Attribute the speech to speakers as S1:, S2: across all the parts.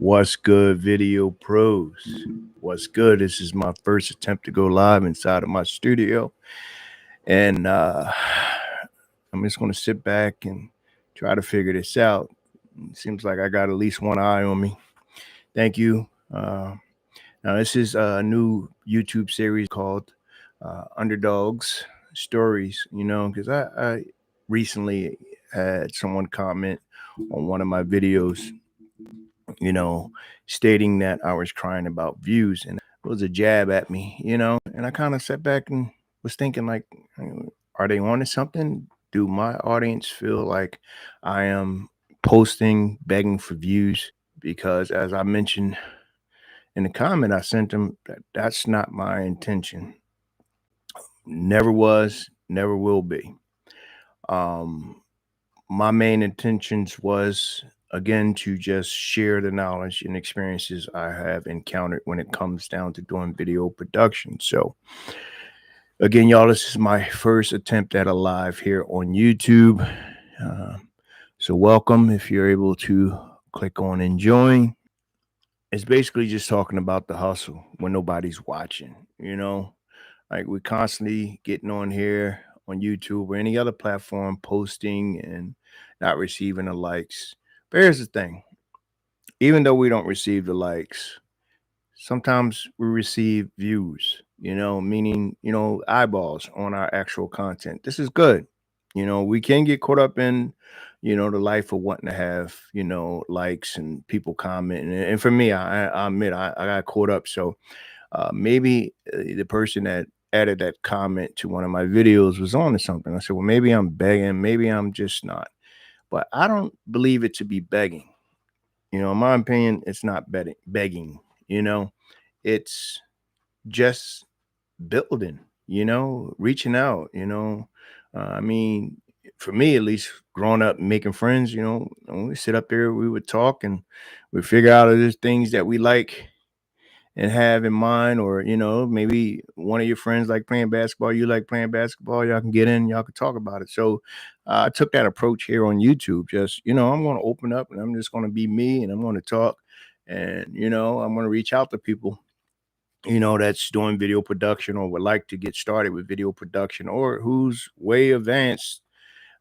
S1: What's good, video pros? What's good? This is my first attempt to go live inside of my studio. And I'm just going to sit back and try to figure this out. It seems like I got at least one eye on me. Thank you. Now, this is a new YouTube series called Underdogs Stories, because I recently had someone comment on one of my videos, stating that I was crying about views, and it was a jab at me, and I kind of sat back and was thinking, like, are they wanting something? Do my audience feel like I am posting, begging for views? Because as I mentioned in the comment I sent them, that's not my intention. Never was, never will be. My main intentions was, again, to just share the knowledge and experiences I have encountered when it comes down to doing video production. So again, y'all, this is my first attempt at a live here on YouTube. So welcome. If you're able to click on and join. It's basically just talking about the hustle when nobody's watching, like we're constantly getting on here on YouTube or any other platform, posting and not receiving the likes. But here's the thing: even though we don't receive the likes, sometimes we receive views, meaning, eyeballs on our actual content. This is good. We can get caught up in, the life of wanting to have, likes and people commenting. And for me, I admit I got caught up. So maybe the person that added that comment to one of my videos was on to something. I said, well, maybe I'm begging, maybe I'm just not. But I don't believe it to be begging. In my opinion, it's not begging, it's just building, reaching out, I mean, for me, at least growing up, making friends, when we sit up there, we would talk and we figure out there's things that we like and have in mind, or maybe one of your friends like playing basketball, you like playing basketball, y'all can get in, y'all can talk about it. So I took that approach here on YouTube. Just, I'm going to open up and I'm just going to be me and I'm going to talk, and I'm going to reach out to people that's doing video production or would like to get started with video production, or who's way advanced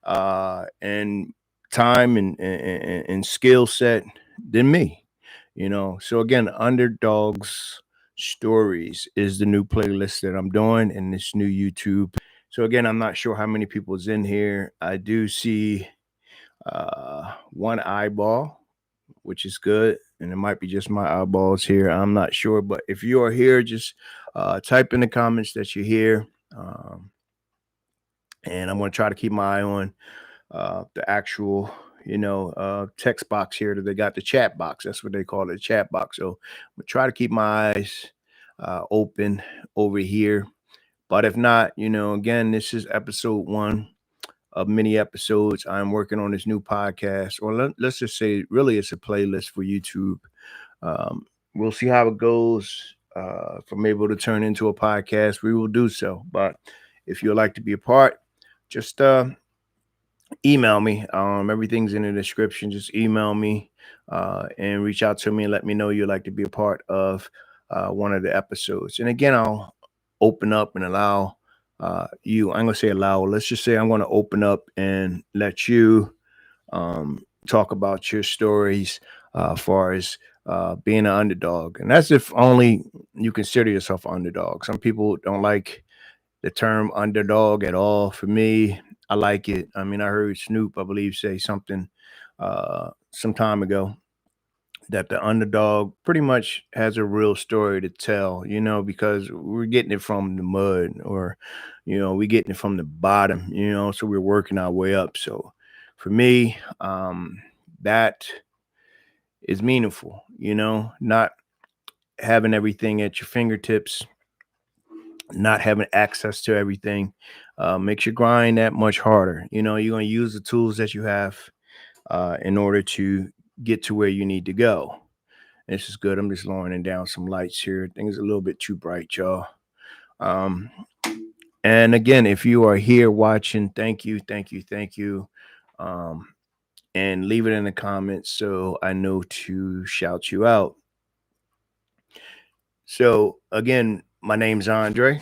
S1: and time and skill set than me. So again, Underdogs Stories is the new playlist that I'm doing in this new YouTube. So again, I'm not sure how many people's in here. I do see one eyeball, which is good, and it might be just my eyeballs here, I'm not sure. But if you are here, just type in the comments that you're here, and I'm going to try to keep my eye on the actual text box here that they got, the chat box. That's what they call it, the chat box. So I'm gonna try to keep my eyes open over here. But if not, again, this is episode 1 of many episodes. I'm working on this new podcast, or let's just say really it's a playlist for YouTube. We'll see how it goes. If I'm able to turn into a podcast, we will do so. But if you'd like to be a part, just email me. Everything's in the description. Just email me and reach out to me and let me know you'd like to be a part of one of the episodes. And again, I'll open up and allow you. I'm going to say allow. Let's just say I'm going to open up and let you talk about your stories as far as being an underdog. And that's if only you consider yourself an underdog. Some people don't like the term underdog at all. For me, I like it. I mean, I heard Snoop, I believe, say something some time ago that the underdog pretty much has a real story to tell, because we're getting it from the mud, or, we're getting it from the bottom, so we're working our way up. So for me, that is meaningful, not having everything at your fingertips, not having access to everything makes your grind that much harder. You're going to use the tools that you have in order to get to where you need to go. This is good. I'm just lowering down some lights here. Things are a little bit too bright, y'all. And again, if you are here watching, thank you. and leave it in the comments so I know to shout you out. So again, my name's Andre.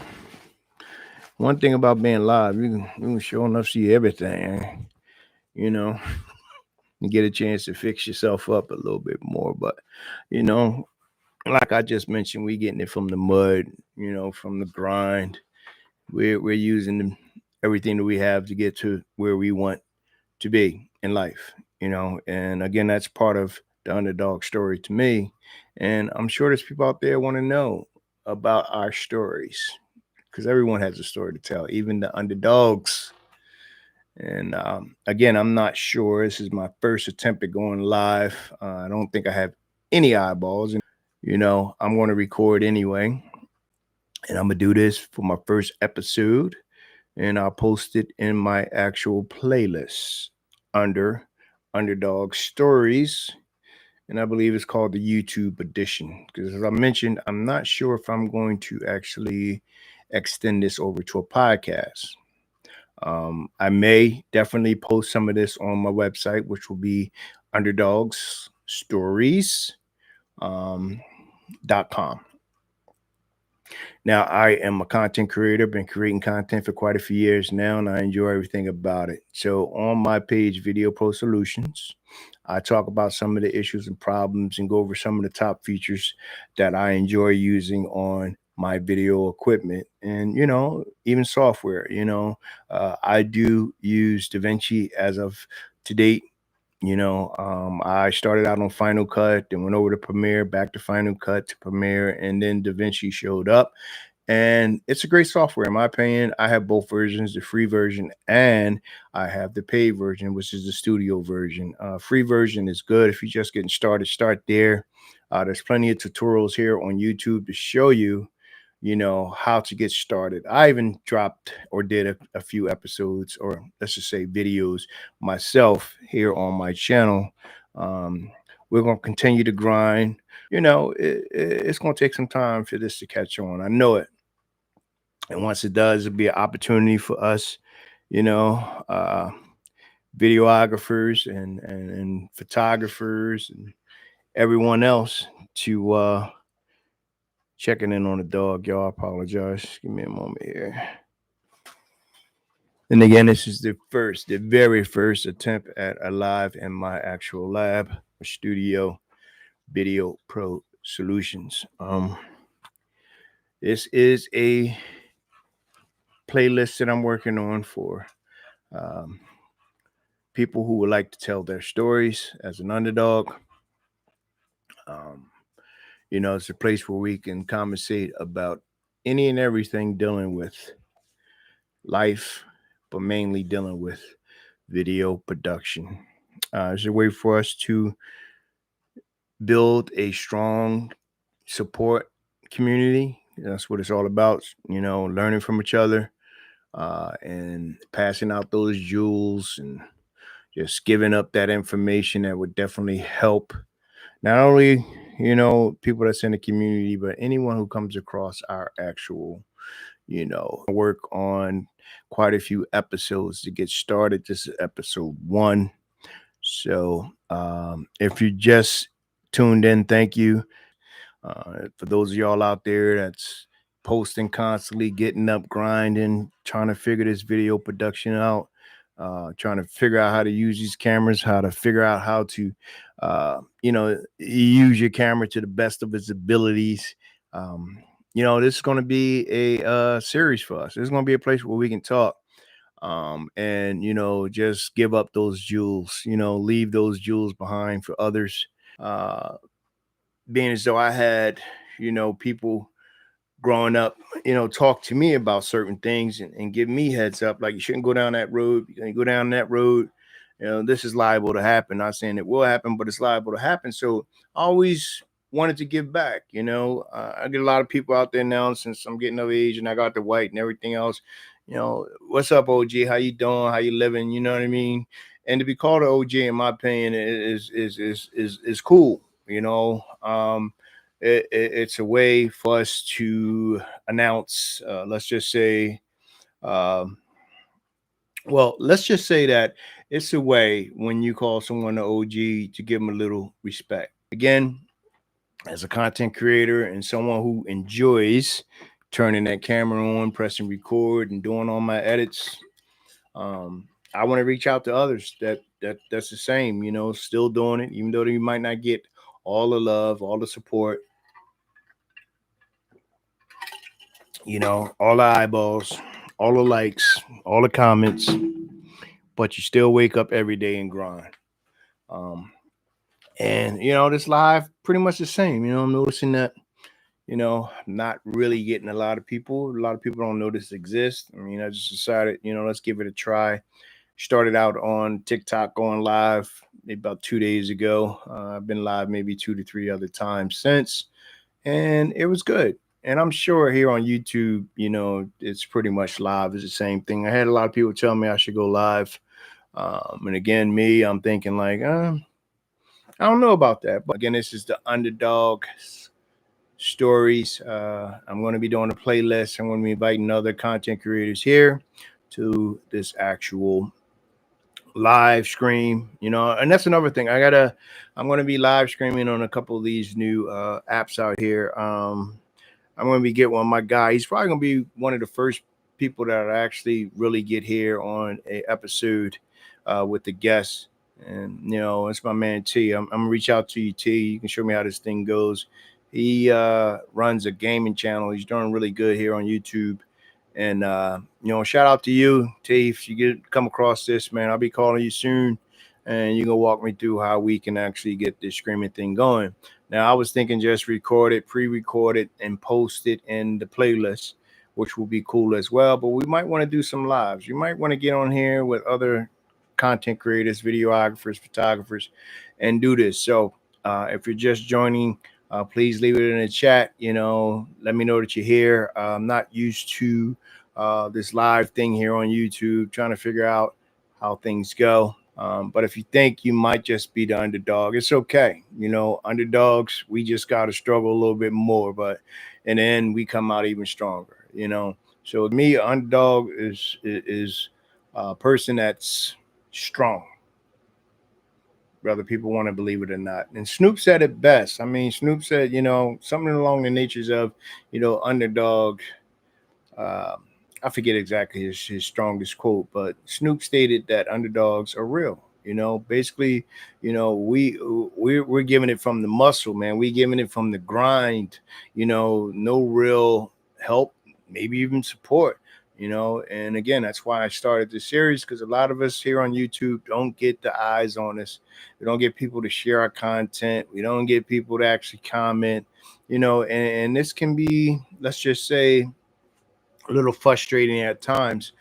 S1: One thing about being live, you can sure enough see everything. You know, you get a chance to fix yourself up a little bit more. But like I just mentioned, we getting it from the mud. From the grind. We're using everything that we have to get to where we want to be in life. And again, that's part of the underdog story to me. And I'm sure there's people out there want to know about our stories, because everyone has a story to tell, even the underdogs. And again, I'm not sure. This is my first attempt at going live. I don't think I have any eyeballs. I'm going to record anyway. And I'm going to do this for my first episode. And I'll post it in my actual playlist under Underdogs Stories. And I believe it's called the YouTube edition. Because as I mentioned, I'm not sure if I'm going to actually extend this over to a podcast. I may definitely post some of this on my website, which will be Underdogs Stories .com. Now, I am a content creator, been creating content for quite a few years now, and I enjoy everything about it. So on my page, Video Pro Solutions, I talk about some of the issues and problems and go over some of the top features that I enjoy using on my video equipment and, even software. I do use DaVinci as of to date. I started out on Final Cut, then went over to Premiere, back to Final Cut to Premiere, and then DaVinci showed up. And it's a great software, in my opinion. I have both versions, the free version and I have the paid version, which is the studio version. Free version is good. If you're just getting started, start there. There's plenty of tutorials here on YouTube to show you, how to get started. I even dropped or did a few episodes, or let's just say videos myself here on my channel. We're going to continue to grind. It's going to take some time for this to catch on. I know it. And once it does, it'll be an opportunity for us, videographers and photographers and everyone else to checking in on the dog. Y'all, apologize. Give me a moment here. And again, this is the very first attempt at a live in my actual lab or studio, Video Pro Solutions. This is a playlist that I'm working on for people who would like to tell their stories as an underdog. It's a place where we can conversate about any and everything dealing with life, but mainly dealing with video production. It's a way for us to build a strong support community. That's what it's all about, learning from each other and passing out those jewels and just giving up that information that would definitely help not only, people that's in the community, but anyone who comes across our actual, work on quite a few episodes to get started. This is episode 1. So if you just tuned in, thank you. For those of y'all out there that's posting constantly, getting up, grinding, trying to figure this video production out, trying to figure out how to use these cameras, how to figure out how to, use your camera to the best of its abilities. This is going to be a series for us. This is going to be a place where we can talk and, just give up those jewels, leave those jewels behind for others. Being as though I had, people growing up, talk to me about certain things and give me heads up, like you shouldn't go down that road. You go down that road. This is liable to happen. Not saying it will happen, but it's liable to happen. So I always wanted to give back. I get a lot of people out there now since I'm getting of age and I got the white and everything else. What's up, OG? How you doing? How you living? You know what I mean? And to be called an OG, in my opinion, is cool. It's a way for us to announce, let's just say that it's a way when you call someone an OG to give them a little respect. Again, as a content creator and someone who enjoys turning that camera on, pressing record, and doing all my edits, I want to reach out to others that's the same, still doing it, even though you might not get all the love, all the support, all the eyeballs, all the likes, all the comments, but you still wake up every day and grind. And this live pretty much the same. I'm noticing that, not really getting a lot of people. A lot of people don't know this exists. I mean, I just decided, let's give it a try. Started out on TikTok going live maybe about 2 days ago. I've been live maybe 2 to 3 other times since, and it was good. And I'm sure here on YouTube, it's pretty much live. It's the same thing. I had a lot of people tell me I should go live. And again, I'm thinking like, I don't know about that. But again, this is the Underdogs Stories. I'm going to be doing a playlist. I'm going to be inviting other content creators here to this actual live stream, and that's another thing. I'm going to be live streaming on a couple of these new apps out here. I'm going to be getting one of my guy. He's probably going to be one of the first people that I actually really get here on a episode with the guests. And it's my man T. I'm gonna reach out to you, T. You can show me how this thing goes. He runs a gaming channel. He's doing really good here on YouTube. And shout out to you, T. If you come across this, man, I'll be calling you soon, and you can walk me through how we can actually get this streaming thing going. Now, I was thinking just record it, pre-record it, and post it in the playlist, which will be cool as well. But we might want to do some lives. You might want to get on here with other content creators, videographers, photographers, and do this. So if you're just joining, please leave it in the chat. Let me know that you're here. I'm not used to this live thing here on YouTube, trying to figure out how things go. But if you think you might just be the underdog, it's okay. Underdogs, we just got to struggle a little bit more, but in the end, we come out even stronger. So me, underdog is a person that's strong, whether people want to believe it or not. And Snoop said it best. I mean, Snoop said, something along the natures of, underdog. I forget exactly his strongest quote, but Snoop stated that underdogs are real. Basically, we're giving it from the muscle, man. We giving it from the grind. No real help, maybe even support. And again, that's why I started this series, because a lot of us here on YouTube don't get the eyes on us. We don't get people to share our content. We don't get people to actually comment. And this can be, let's just say, a little frustrating at times,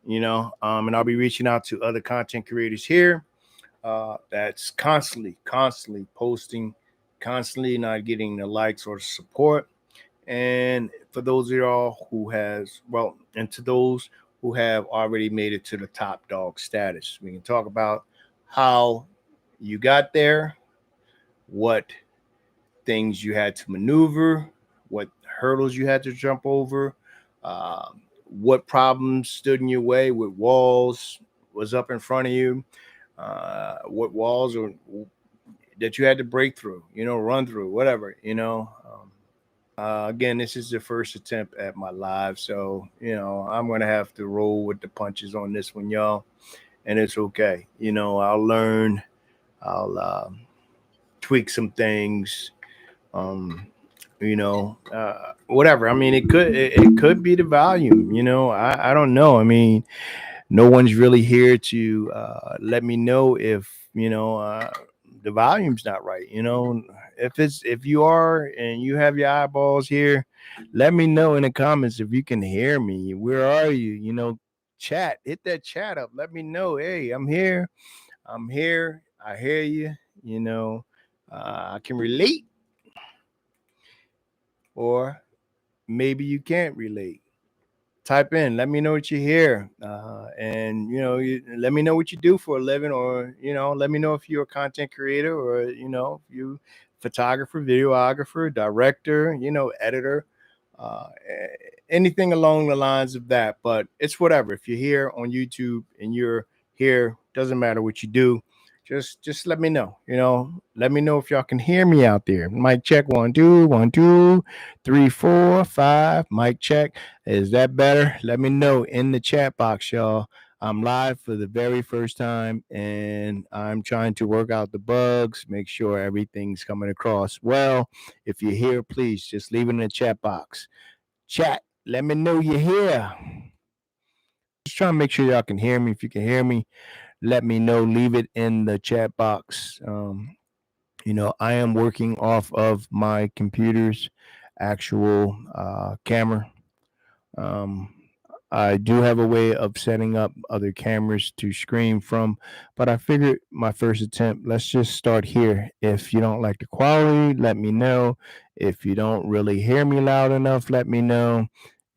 S1: and I'll be reaching out to other content creators here that's constantly posting, constantly not getting the likes or support. And for those of y'all who and to those who have already made it to the top dog status, we can talk about how you got there, what things you had to maneuver, what hurdles you had to jump over, what problems stood in your way, what walls was up in front of you, what walls that you had to break through, run through, whatever, again, this is the first attempt at my live, so I'm gonna have to roll with the punches on this one, y'all, and it's okay. I'll learn, I'll tweak some things, whatever. I mean, it could be the volume. I don't know. I mean, no one's really here to let me know if the volume's not right. If you are and you have your eyeballs here, let me know in the comments if you can hear me. Where are you? Chat, hit that chat up. Let me know. Hey, I'm here. I'm here. I hear you. I can relate, or maybe you can't relate. Type in, let me know what you hear, and let me know what you do for a living, or let me know if you're a content creator, or if you photographer, videographer, director, editor, anything along the lines of that. But it's whatever. If you're here on YouTube and you're here. Doesn't matter what you do. Just let me know. Let me know if y'all can hear me out there. Mic check, 1 2 1 2 3 4 5. Mic check. Is that better? Let me know in the chat box, y'all. I'm live for the very first time, and I'm trying to work out the bugs, make sure everything's coming across well. If you're here, please just leave it in the chat box. Chat, let me know you're here. Just trying to make sure y'all can hear me. If you can hear me, let me know. Leave it in the chat box. I am working off of my computer's actual camera. Um, I do have a way of setting up other cameras to stream from, but I figured my first attempt, let's just start here. If you don't like the quality, let me know. If you don't really hear me loud enough, let me know.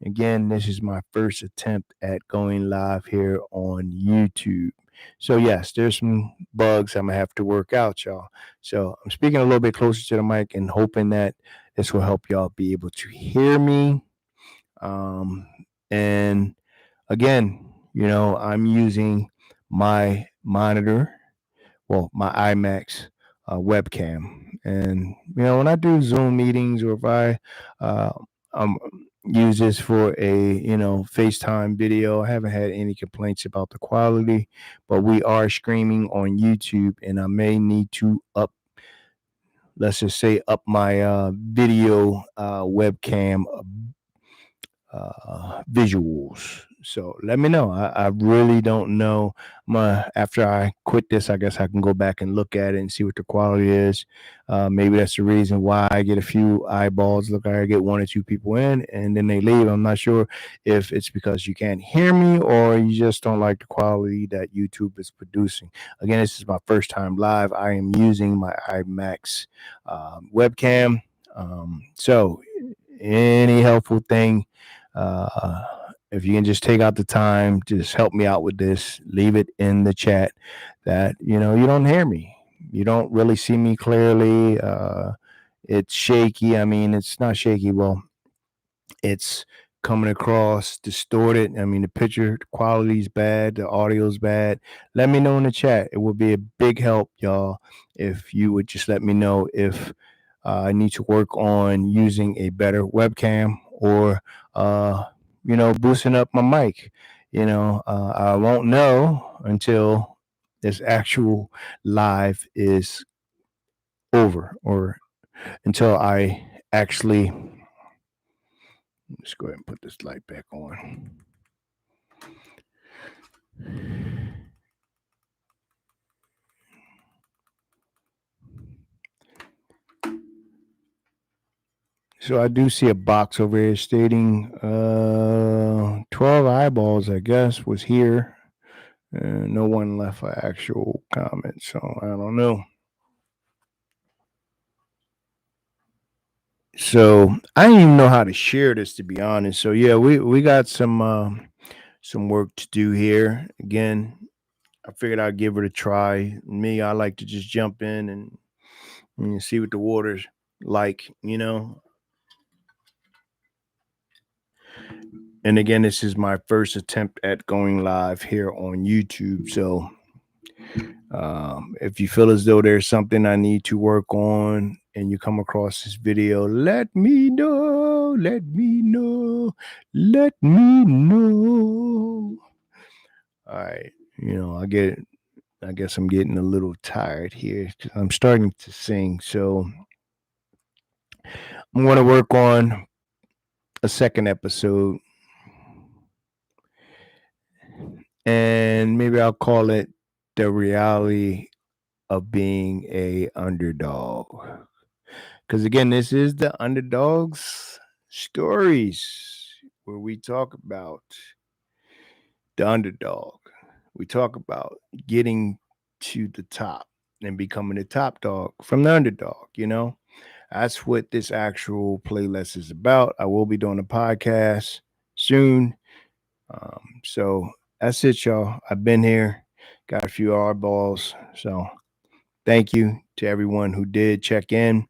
S1: Again, this is my first attempt at going live here on YouTube. So, yes, there's some bugs I'm going to have to work out, y'all. So, I'm speaking a little bit closer to the mic and hoping that this will help y'all be able to hear me. And again, I'm using my monitor, well, my IMAX webcam. And, when I do Zoom meetings or if I um, use this for a, FaceTime video, I haven't had any complaints about the quality, but we are streaming on YouTube and I may need to let's just say up my video webcam visuals. So let me know. I really don't know. After I quit this, I guess I can go back and look at it and see what the quality is. Maybe that's the reason why I get a few eyeballs. Look, I get 1 or 2 people in and then they leave. I'm not sure if it's because you can't hear me or you just don't like the quality that YouTube is producing. Again, this is my first time live. I am using my IMAX webcam. So any helpful thing, if you can just take out the time, just help me out with this, leave it in the chat that, you don't hear me. You don't really see me clearly. It's shaky. I mean, it's not shaky. Well, it's coming across distorted. I mean, the picture quality is bad. The audio is bad. Let me know in the chat. It would be a big help, y'all, if you would just let me know if I need to work on using a better webcam or, boosting up my mic. I won't know until this actual live is over or until I actually, let's go ahead and put this light back on. So I do see a box over here stating 12 eyeballs, I guess, was here. No one left an actual comment, so I don't know. So I don't even know how to share this, to be honest. So yeah, we got some work to do here. Again, I figured I'd give it a try. Me, I like to just jump in and see what the water's like, And again, this is my first attempt at going live here on YouTube. So if you feel as though there's something I need to work on and you come across this video, let me know. Let me know. Let me know. All right. I guess I'm getting a little tired here. I'm starting to sing. So I'm going to work on a second episode. And maybe I'll call it The Reality of Being a Underdog. Because again, this is the Underdogs Stories, where we talk about the underdog. We talk about getting to the top and becoming the top dog from the underdog, That's what this actual playlist is about. I will be doing a podcast soon. So that's it, y'all. I've been here, got a few oddballs. So thank you to everyone who did check in.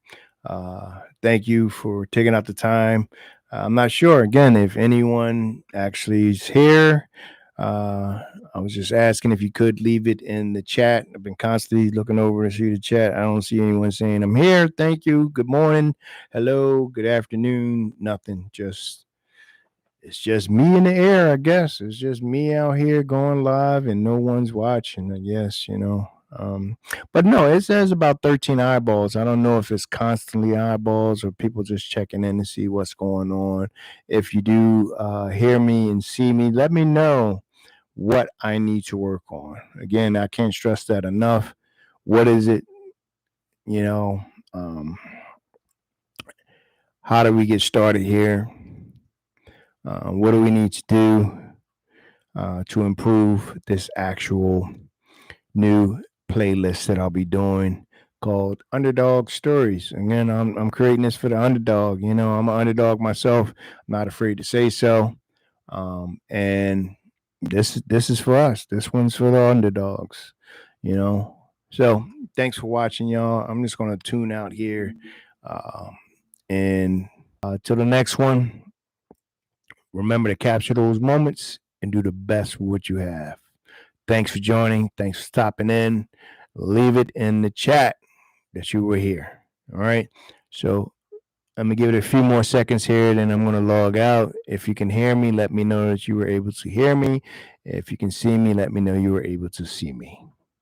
S1: Thank you for taking out the time. I'm not sure, again, if anyone actually is here. I'm I was just asking if you could leave it in the chat. I've been constantly looking over to see the chat. I don't see anyone saying I'm here. Thank you. Good morning. Hello. Good afternoon. Nothing. It's just me in the air, I guess. It's just me out here going live and no one's watching, I guess, But no, it says about 13 eyeballs. I don't know if it's constantly eyeballs or people just checking in to see what's going on. If you do hear me and see me, let me know what I need to work on. Again, I can't stress that enough. What is it? You know, um, how do we get started here? What do we need to do to improve this actual new playlist that I'll be doing called Underdog Stories? Again, I'm creating this for the underdog. I'm an underdog myself. I'm not afraid to say so. And this is for us. This one's for the underdogs. So thanks for watching, y'all. I'm just gonna tune out here, and till the next one. Remember to capture those moments and do the best with what you have. Thanks for joining. Thanks for stopping in. Leave it in the chat that you were here. All right. So I'm going to give it a few more seconds here, then I'm going to log out. If you can hear me, let me know that you were able to hear me. If you can see me, let me know you were able to see me.